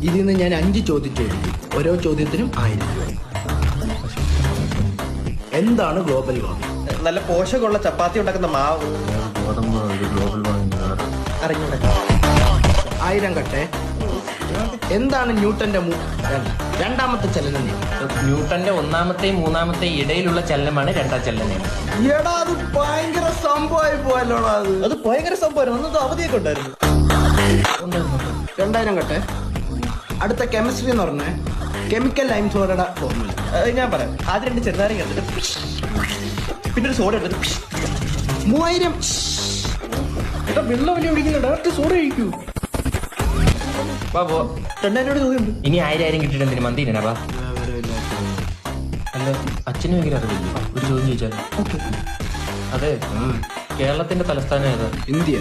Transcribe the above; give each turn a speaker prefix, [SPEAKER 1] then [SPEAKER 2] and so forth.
[SPEAKER 1] ഇതിൽ നിന്ന് ഞാൻ 5 ചോദ്യം ചോദിക്കും. ഓരോ ചോദ്യത്തിനും 1000 രൂപ. എന്താണ് ഗ്ലോബൽ വാർമിംഗ്?
[SPEAKER 2] നല്ല പോഷകമുള്ള ചപ്പാത്തി ഉണ്ടാക്കുന്ന മാവ്. അറിഞ്ഞൂടെ?
[SPEAKER 1] 1000 കട്ടെ. എന്താണ് ന്യൂട്ടന്റെ രണ്ടാമത്തെ ചലന നിയമം?
[SPEAKER 3] ന്യൂട്ടന്റെ ഒന്നാമത്തെയും മൂന്നാമത്തെയും ഇടയിലുള്ള ചലനമാണ് രണ്ടാം ചലന നിയമം.
[SPEAKER 1] എടാ അത് ഭയങ്കര സംഭവമായി പോയല്ലോടാ.
[SPEAKER 2] അത് ഭയങ്കര സംഭവം. ഒന്നും അവധിയൊക്കെ ഉണ്ടായിരുന്നു.
[SPEAKER 1] 2000 കട്ടെ. അടുത്ത കെമിസ്ട്രി എന്ന് പറഞ്ഞ കെമിക്കൽ ലൈം സോഡയുടെ ഫോർമുല
[SPEAKER 2] ഞാൻ പറയാം. ആദ്യം 2 ചെറുനാരങ്ങ എടുത്തിട്ട് പിന്നെ ഒരു സോഡ എടുത്തിട്ട്
[SPEAKER 1] 3000.
[SPEAKER 3] വെള്ളം വലിയ പിടിക്കുന്ന ഡയറക്റ്റ് സോഡ കഴിക്കൂ. ബാബോ
[SPEAKER 2] 2000 ചോദ്യമുണ്ട്.
[SPEAKER 3] ഇനി 1000 കിട്ടിയിട്ട് എന്തിനു മന്തി തിന്നാ? അല്ല അച്ഛനും ഭയങ്കര അറിവില്ല. ഒരു ചോദ്യം ചോദിച്ചാൽ അതെ കേരളത്തിന്റെ തലസ്ഥാനം ഏതാ?
[SPEAKER 1] ഇന്ത്യ.